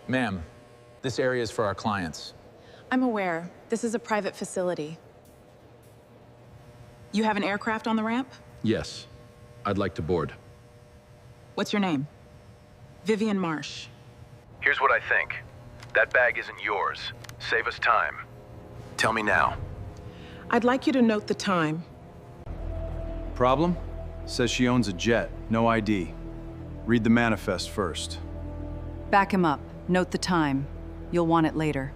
Ma'am, this area is for our clients. I'm aware. This is a private facility. You have an aircraft on the ramp? Yes. I'd like to board. What's your name? Vivian Marsh. Here's what I think. That bag isn't yours. Save us time. Tell me now. I'd like you to note the time. Problem? Says she owns a jet, no ID. Read the manifest first. Back him up. Note the time. You'll want it later.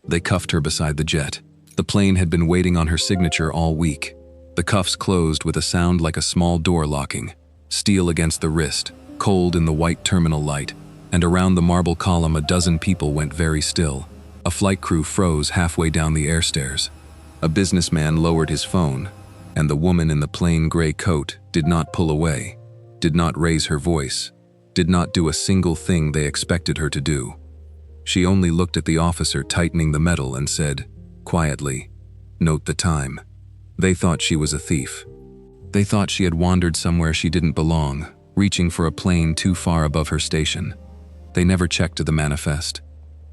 They cuffed her beside the jet. The plane had been waiting on her signature all week. The cuffs closed with a sound like a small door locking. Steel against the wrist, cold in the white terminal light, and around the marble column a dozen people went very still. A flight crew froze halfway down the air stairs. A businessman lowered his phone, and the woman in the plain gray coat did not pull away, did not raise her voice, did not do a single thing they expected her to do. She only looked at the officer tightening the metal and said, quietly, "Note the time." They thought she was a thief. They thought she had wandered somewhere she didn't belong, reaching for a plane too far above her station. They never checked the manifest.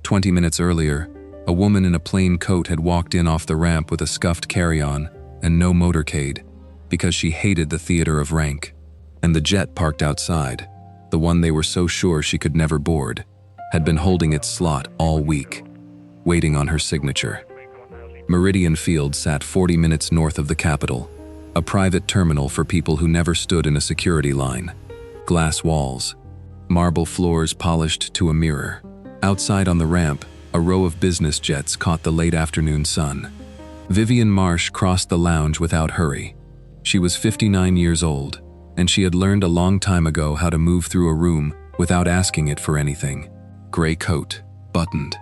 20 minutes earlier, a woman in a plain coat had walked in off the ramp with a scuffed carry-on and no motorcade, because she hated the theater of rank. And the jet parked outside, the one they were so sure she could never board, had been holding its slot all week, waiting on her signature. Meridian Field sat 40 minutes north of the Capitol, a private terminal for people who never stood in a security line. Glass walls, marble floors polished to a mirror. Outside on the ramp, a row of business jets caught the late afternoon sun. Vivian Marsh crossed the lounge without hurry. She was 59 years old, and she had learned a long time ago how to move through a room without asking it for anything. Gray coat, buttoned,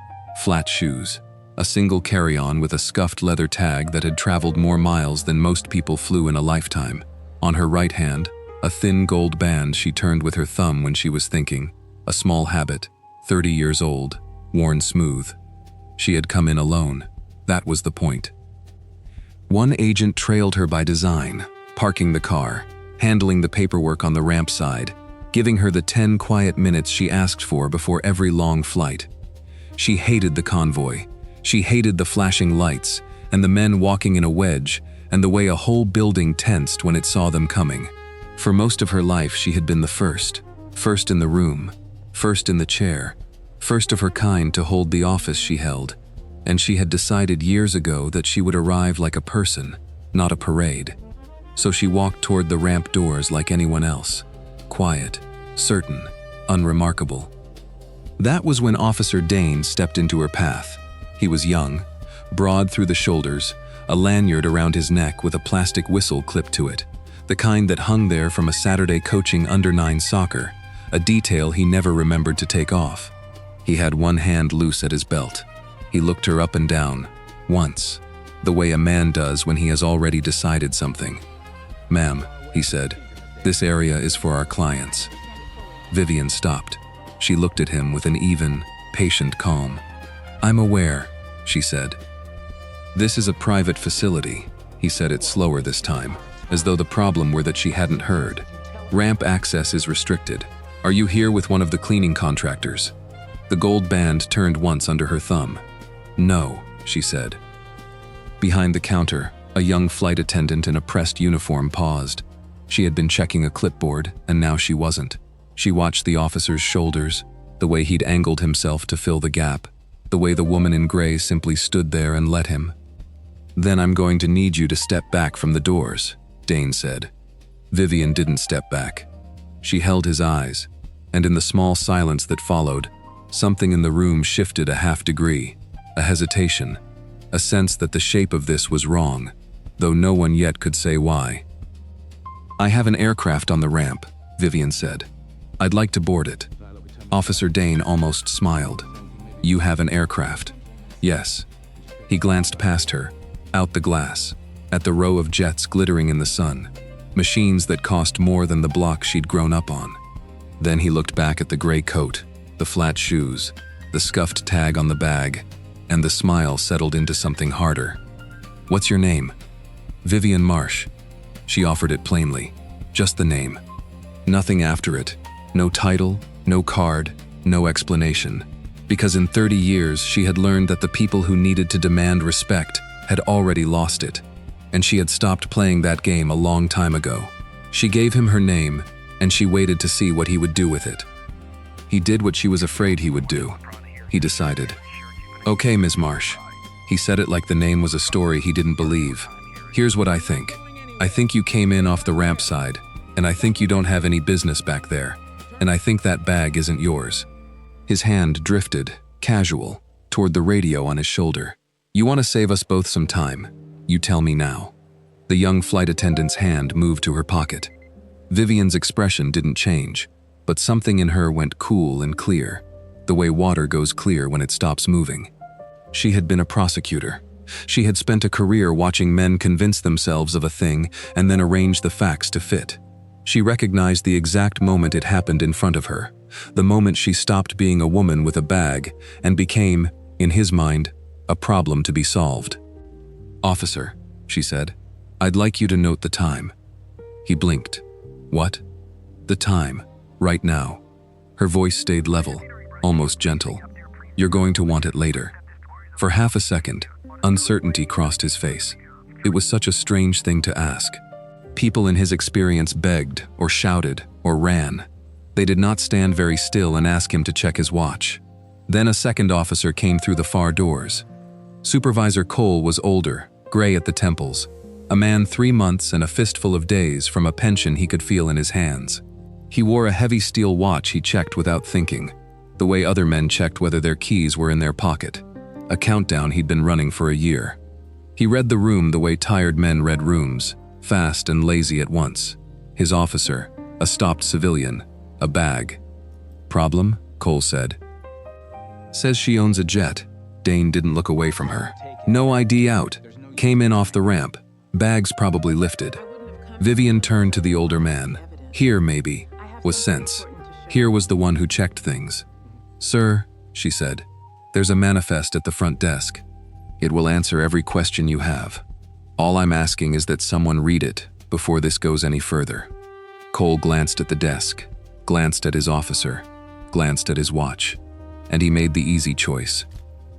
flat shoes, a single carry-on with a scuffed leather tag that had traveled more miles than most people flew in a lifetime. On her right hand, a thin gold band she turned with her thumb when she was thinking, a small habit, 30 years old, worn smooth. She had come in alone. That was the point. One agent trailed her by design, parking the car, handling the paperwork on the ramp side, giving her the 10 quiet minutes she asked for before every long flight. She hated the convoy. She hated the flashing lights, and the men walking in a wedge, and the way a whole building tensed when it saw them coming. For most of her life she had been the first in the room, first in the chair, first of her kind to hold the office she held, and she had decided years ago that she would arrive like a person, not a parade. So she walked toward the ramp doors like anyone else, quiet, certain, unremarkable. That was when Officer Dane stepped into her path. He was young, broad through the shoulders, a lanyard around his neck with a plastic whistle clipped to it, the kind that hung there from a Saturday coaching under-9 soccer, a detail he never remembered to take off. He had one hand loose at his belt. He looked her up and down, once, the way a man does when he has already decided something. "Ma'am," he said, "this area is for our clients." Vivian stopped. She looked at him with an even, patient calm. "I'm aware," she said. "This is a private facility," he said it slower this time, as though the problem were that she hadn't heard. "Ramp access is restricted. Are you here with one of the cleaning contractors?" The gold band turned once under her thumb. "No," she said. Behind the counter, a young flight attendant in a pressed uniform paused. She had been checking a clipboard, and now she wasn't. She watched the officer's shoulders, the way he'd angled himself to fill the gap, the way the woman in gray simply stood there and let him. "Then I'm going to need you to step back from the doors," Dane said. Vivian didn't step back. She held his eyes, and in the small silence that followed, something in the room shifted a half degree, a hesitation, a sense that the shape of this was wrong, though no one yet could say why. "I have an aircraft on the ramp," Vivian said. "I'd like to board it." Officer Dane almost smiled. "You have an aircraft?" "Yes." He glanced past her, out the glass, at the row of jets glittering in the sun, machines that cost more than the block she'd grown up on. Then he looked back at the gray coat, the flat shoes, the scuffed tag on the bag, and the smile settled into something harder. "What's your name?" "Vivian Marsh." She offered it plainly, just the name. Nothing after it, no title, no card, no explanation. because in 30 years she had learned that the people who needed to demand respect had already lost it, and she had stopped playing that game a long time ago. She gave him her name, and she waited to see what he would do with it. He did what she was afraid he would do. He decided. "Okay, Ms. Marsh." He said it like the name was a story he didn't believe. "Here's what I think. I think you came in off the ramp side, and I think you don't have any business back there, and I think that bag isn't yours." His hand drifted, casual, toward the radio on his shoulder. "You want to save us both some time? You tell me now." The young flight attendant's hand moved to her pocket. Vivian's expression didn't change, but something in her went cool and clear, the way water goes clear when it stops moving. She had been a prosecutor. She had spent a career watching men convince themselves of a thing and then arrange the facts to fit. She recognized the exact moment it happened in front of her, the moment she stopped being a woman with a bag and became, in his mind, a problem to be solved. "Officer," she said, "I'd like you to note the time." He blinked. "What?" "The time, right now." Her voice stayed level, almost gentle. "You're going to want it later." For half a second, uncertainty crossed his face. It was such a strange thing to ask. People in his experience begged, or shouted, or ran. They did not stand very still and ask him to check his watch. Then a second officer came through the far doors. Supervisor Cole was older, gray at the temples, a man 3 months and a fistful of days from a pension he could feel in his hands. He wore a heavy steel watch he checked without thinking, the way other men checked whether their keys were in their pocket, a countdown he'd been running for a year. He read the room the way tired men read rooms, fast and lazy at once. His officer, a stopped civilian, a bag. "Problem?" Cole said. "Says she owns a jet." Dane didn't look away from her. "No ID out. Came in off the ramp. Bags probably lifted." Vivian turned to the older man. Here, maybe, was sense. Here was the one who checked things. "Sir," she said, "there's a manifest at the front desk. It will answer every question you have. All I'm asking is that someone read it before this goes any further." Cole glanced at the desk, glanced at his officer, glanced at his watch, and he made the easy choice,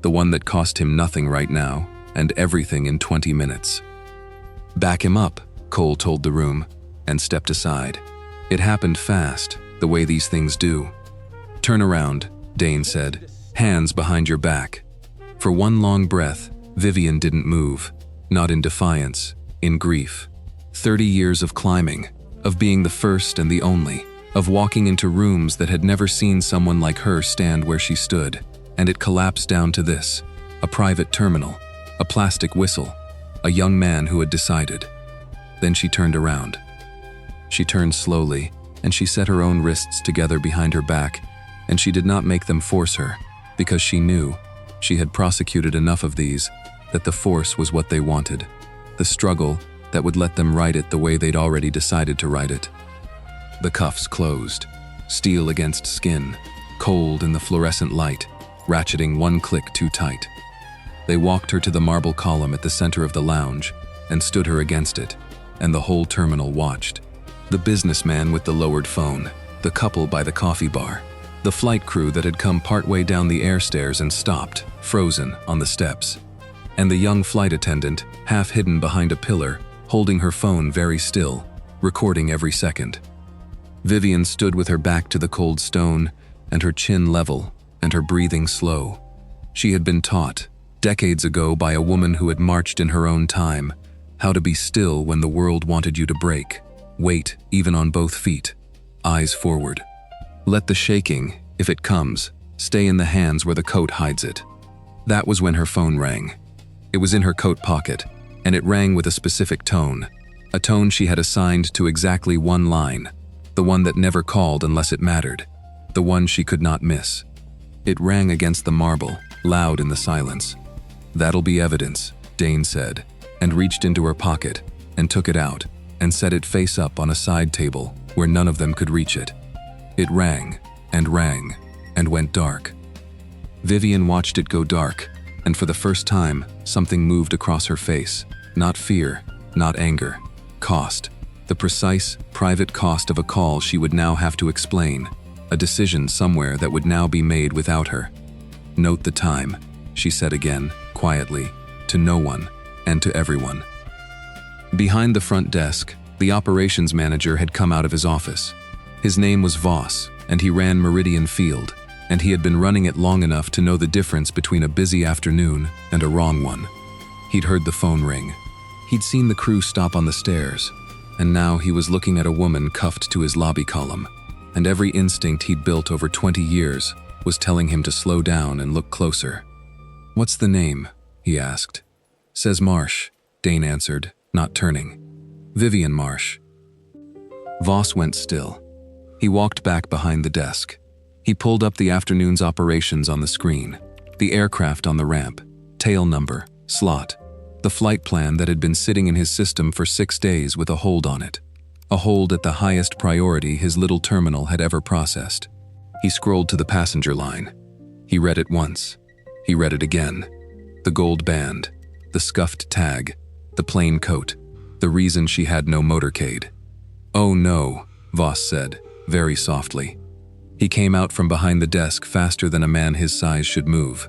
the one that cost him nothing right now and everything in 20 minutes. "Back him up," Cole told the room, and stepped aside. It happened fast, the way these things do. "Turn around," Dane said, "hands behind your back." For one long breath, Vivian didn't move, not in defiance, in grief. 30 years of climbing, of being the first and the only, of walking into rooms that had never seen someone like her stand where she stood, and it collapsed down to this: a private terminal, a plastic whistle, a young man who had decided. Then she turned around. She turned slowly, and she set her own wrists together behind her back, and she did not make them force her, because she knew, she had prosecuted enough of these, that the force was what they wanted, the struggle that would let them write it the way they'd already decided to write it. The cuffs closed, steel against skin, cold in the fluorescent light, ratcheting one click too tight. They walked her to the marble column at the center of the lounge and stood her against it, and the whole terminal watched. The businessman with the lowered phone, the couple by the coffee bar, the flight crew that had come partway down the air stairs and stopped, frozen, on the steps, and the young flight attendant, half hidden behind a pillar, holding her phone very still, recording every second. Vivian stood with her back to the cold stone, and her chin level, and her breathing slow. She had been taught, decades ago by a woman who had marched in her own time, how to be still when the world wanted you to break, wait even on both feet, eyes forward. Let the shaking, if it comes, stay in the hands where the coat hides it. That was when her phone rang. It was in her coat pocket, and it rang with a specific tone, a tone she had assigned to exactly one line, the one that never called unless it mattered, the one she could not miss. It rang against the marble, loud in the silence. "That'll be evidence," Dane said, and reached into her pocket, and took it out, and set it face up on a side table where none of them could reach it. It rang, and went dark. Vivian watched it go dark, and for the first time, something moved across her face. Not fear, not anger. Cost. The precise, private cost of a call she would now have to explain. A decision somewhere that would now be made without her. Note the time, she said again, quietly, to no one, and to everyone. Behind the front desk, the operations manager had come out of his office. His name was Voss, and he ran Meridian Field, and he had been running it long enough to know the difference between a busy afternoon and a wrong one. He'd heard the phone ring. He'd seen the crew stop on the stairs, and now he was looking at a woman cuffed to his lobby column, and every instinct he'd built over 20 years was telling him to slow down and look closer. "What's the name?" he asked. "Says Marsh," Dane answered, not turning. "Vivian Marsh." Voss went still. He walked back behind the desk. He pulled up the afternoon's operations on the screen, the aircraft on the ramp, tail number, slot, the flight plan that had been sitting in his system for 6 days with a hold on it. A hold at the highest priority his little terminal had ever processed. He scrolled to the passenger line. He read it once. He read it again. The gold band, the scuffed tag, the plain coat, the reason she had no motorcade. "Oh no," Voss said, very softly. He came out from behind the desk faster than a man his size should move.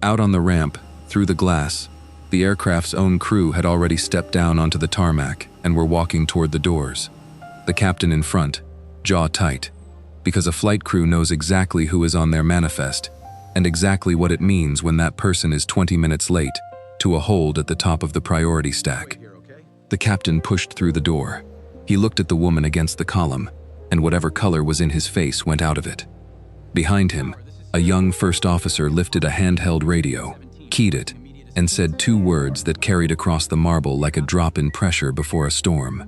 Out on the ramp, through the glass, the aircraft's own crew had already stepped down onto the tarmac and were walking toward the doors. The captain in front, jaw tight, because a flight crew knows exactly who is on their manifest and exactly what it means when that person is 20 minutes late to a hold at the top of the priority stack. The captain pushed through the door. He looked at the woman against the column, and whatever color was in his face went out of it. Behind him, a young first officer lifted a handheld radio, keyed it, and said 2 words that carried across the marble like a drop in pressure before a storm.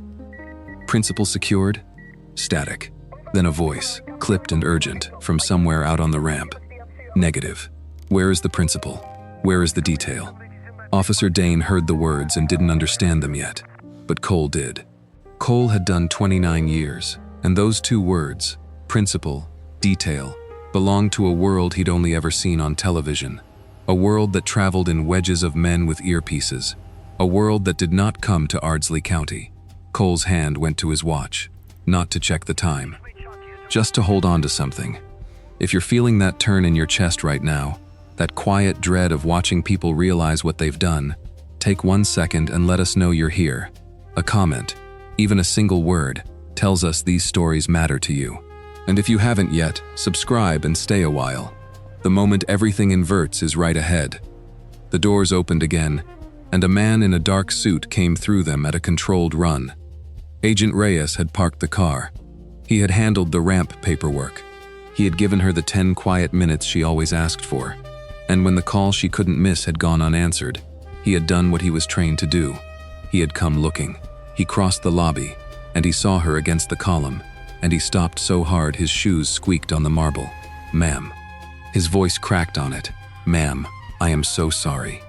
"Principal secured?" Static. Then a voice, clipped and urgent, from somewhere out on the ramp. "Negative. Where is the principal? Where is the detail?" Officer Dane heard the words and didn't understand them yet, but Cole did. Cole had done 29 years, and those 2 words, principal, detail, belonged to a world he'd only ever seen on television. A world that traveled in wedges of men with earpieces. A world that did not come to Ardsley County. Cole's hand went to his watch, not to check the time. Just to hold on to something. If you're feeling that turn in your chest right now, that quiet dread of watching people realize what they've done, take 1 second and let us know you're here. A comment, even a single word, tells us these stories matter to you. And if you haven't yet, subscribe and stay a while. The moment everything inverts is right ahead. The doors opened again, and a man in a dark suit came through them at a controlled run. Agent Reyes had parked the car. He had handled the ramp paperwork. He had given her the 10 quiet minutes she always asked for. And when the call she couldn't miss had gone unanswered, he had done what he was trained to do. He had come looking. He crossed the lobby, and he saw her against the column, and he stopped so hard his shoes squeaked on the marble. "Ma'am." His voice cracked on it. "Ma'am, I am so sorry."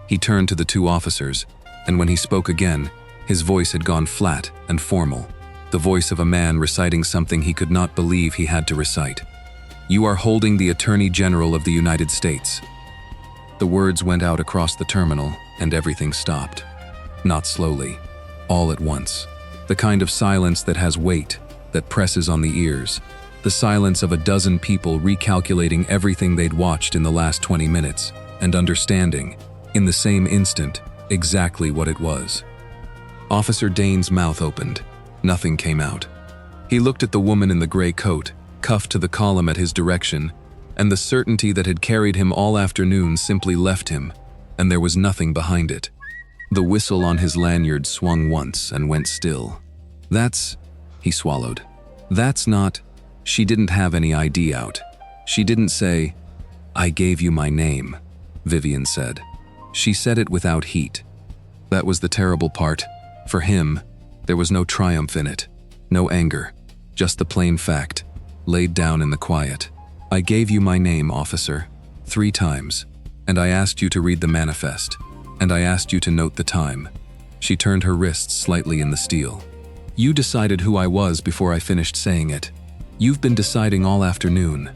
He turned to the 2 officers, and when he spoke again, his voice had gone flat and formal, the voice of a man reciting something he could not believe he had to recite. "You are holding the Attorney General of the United States." The words went out across the terminal, and everything stopped. Not slowly, all at once. The kind of silence that has weight, that presses on the ears. The silence of a dozen people recalculating everything they'd watched in the last 20 minutes, and understanding, in the same instant, exactly what it was. Officer Dane's mouth opened. Nothing came out. He looked at the woman in the gray coat, cuffed to the column at his direction, and the certainty that had carried him all afternoon simply left him, and there was nothing behind it. The whistle on his lanyard swung once and went still. "That's..." he swallowed. "That's not..." She didn't have any ID out. She didn't say, "I gave you my name," Vivian said. She said it without heat. That was the terrible part. For him, there was no triumph in it, no anger, just the plain fact, laid down in the quiet. "I gave you my name, officer, 3 times, and I asked you to read the manifest, and I asked you to note the time." She turned her wrists slightly in the steel. "You decided who I was before I finished saying it. You've been deciding all afternoon."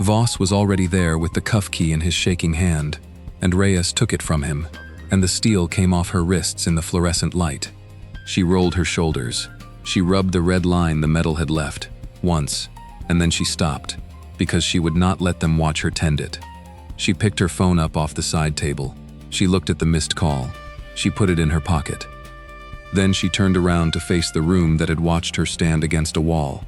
Voss was already there with the cuff key in his shaking hand, and Reyes took it from him, and the steel came off her wrists in the fluorescent light. She rolled her shoulders. She rubbed the red line the metal had left, once, and then she stopped, because she would not let them watch her tend it. She picked her phone up off the side table. She looked at the missed call. She put it in her pocket. Then she turned around to face the room that had watched her stand against a wall.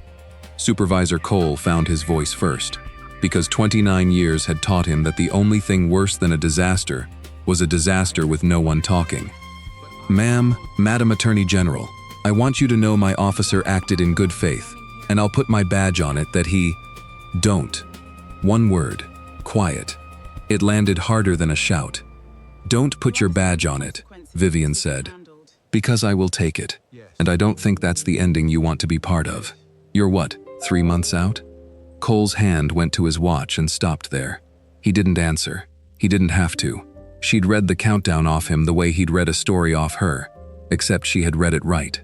Supervisor Cole found his voice first, because 29 years had taught him that the only thing worse than a disaster was a disaster with no one talking. "Ma'am, Madam Attorney General, I want you to know my officer acted in good faith, and I'll put my badge on it that he..." "Don't." One word. Quiet. It landed harder than a shout. "Don't put your badge on it," Vivian said. "Because I will take it, and I don't think that's the ending you want to be part of. You're what, 3 months out?" Cole's hand went to his watch and stopped there. He didn't answer. He didn't have to. She'd read the countdown off him the way he'd read a story off her, except she had read it right.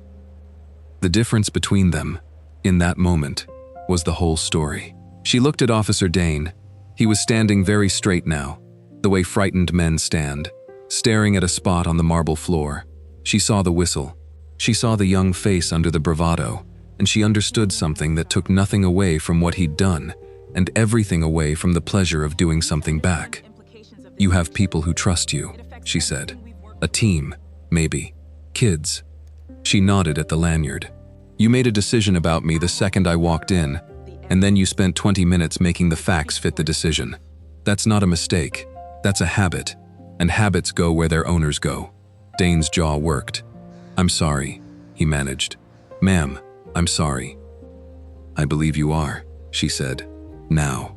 The difference between them, in that moment, was the whole story. She looked at Officer Dane. He was standing very straight now, the way frightened men stand, staring at a spot on the marble floor. She saw the whistle. She saw the young face under the bravado, and she understood something that took nothing away from what he'd done, and everything away from the pleasure of doing something back. "You have people who trust you," she said. "A team, maybe. Kids." She nodded at the lanyard. "You made a decision about me the second I walked in, and then you spent 20 minutes making the facts fit the decision. That's not a mistake. That's a habit, and habits go where their owners go." Dane's jaw worked. "I'm sorry," he managed. "Ma'am, I'm sorry." "I believe you are," she said. "Now."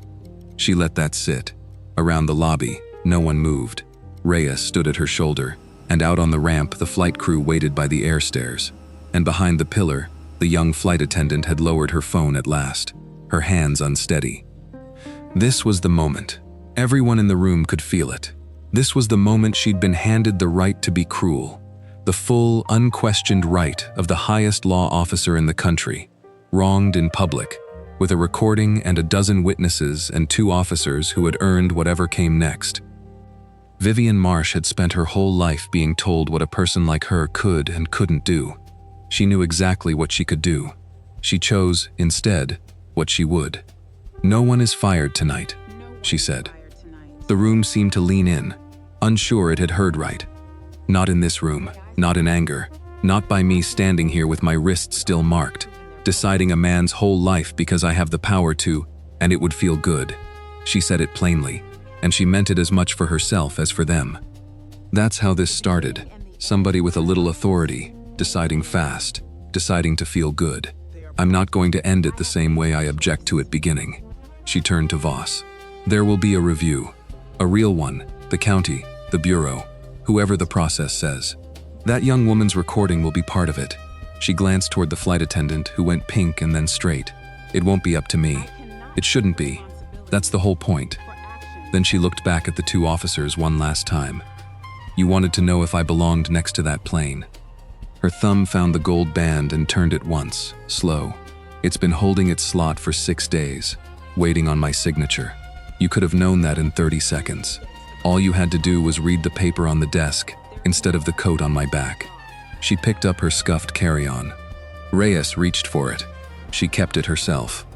She let that sit. Around the lobby, no one moved. Reyes stood at her shoulder, and out on the ramp the flight crew waited by the air stairs. And behind the pillar, the young flight attendant had lowered her phone at last, her hands unsteady. This was the moment. Everyone in the room could feel it. This was the moment she'd been handed the right to be cruel, the full, unquestioned right of the highest law officer in the country, wronged in public, with a recording and a dozen witnesses and 2 officers who had earned whatever came next. Vivian Marsh had spent her whole life being told what a person like her could and couldn't do. She knew exactly what she could do. She chose, instead, what she would. "No one is fired tonight," she said. The room seemed to lean in, unsure it had heard right. "Not in this room, not in anger, not by me standing here with my wrists still marked, deciding a man's whole life because I have the power to, and it would feel good." She said it plainly, and she meant it as much for herself as for them. That's how this started. Somebody with a little authority, deciding fast, deciding to feel good. "I'm not going to end it the same way I object to it beginning." She turned to Voss. "There will be a review. A real one, the county, the bureau, whoever the process says. That young woman's recording will be part of it." She glanced toward the flight attendant, who went pink and then straight. "It won't be up to me. It shouldn't be. That's the whole point." Then she looked back at the 2 officers one last time. "You wanted to know if I belonged next to that plane." Her thumb found the gold band and turned it once, slow. "It's been holding its slot for 6 days, waiting on my signature. You could have known that in 30 seconds. All you had to do was read the paper on the desk instead of the coat on my back." She picked up her scuffed carry-on. Reyes reached for it. She kept it herself.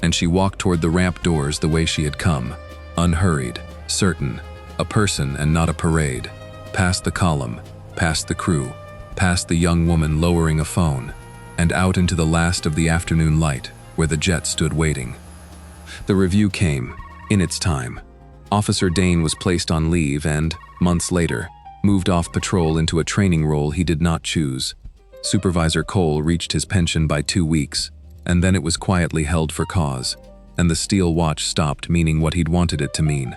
And she walked toward the ramp doors the way she had come, unhurried, certain, a person and not a parade, past the column, past the crew, past the young woman lowering a phone, and out into the last of the afternoon light where the jet stood waiting. The review came, in its time. Officer Dane was placed on leave and, months later, moved off patrol into a training role he did not choose. Supervisor Cole reached his pension by 2 weeks, and then it was quietly held for cause, and the steel watch stopped meaning what he'd wanted it to mean.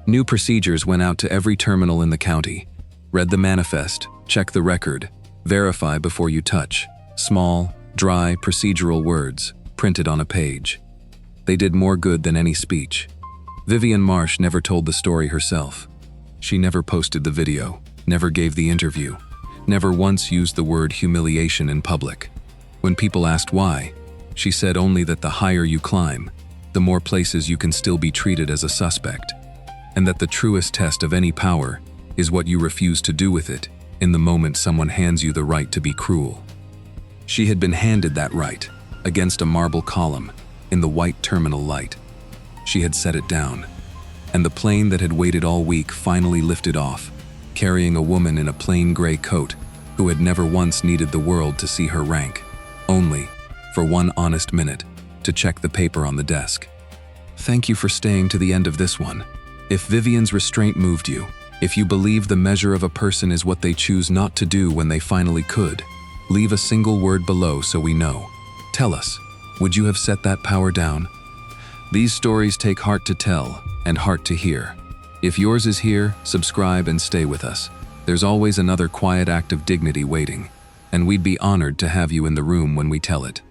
New procedures went out to every terminal in the county. Read the manifest, check the record, verify before you touch. Small, dry, procedural words, printed on a page. They did more good than any speech. Vivian Marsh never told the story herself. She never posted the video, never gave the interview, never once used the word humiliation in public. When people asked why, she said only that the higher you climb, the more places you can still be treated as a suspect, and that the truest test of any power is what you refuse to do with it in the moment someone hands you the right to be cruel. She had been handed that right, against a marble column, in the white terminal light. She had set it down. and the plane that had waited all week finally lifted off, carrying a woman in a plain gray coat who had never once needed the world to see her rank, only, for one honest minute, to check the paper on the desk. Thank you for staying to the end of this one. If Vivian's restraint moved you, if you believe the measure of a person is what they choose not to do when they finally could, leave a single word below so we know. Tell us, would you have set that power down? These stories take heart to tell and heart to hear. If yours is here, subscribe and stay with us. There's always another quiet act of dignity waiting, and we'd be honored to have you in the room when we tell it.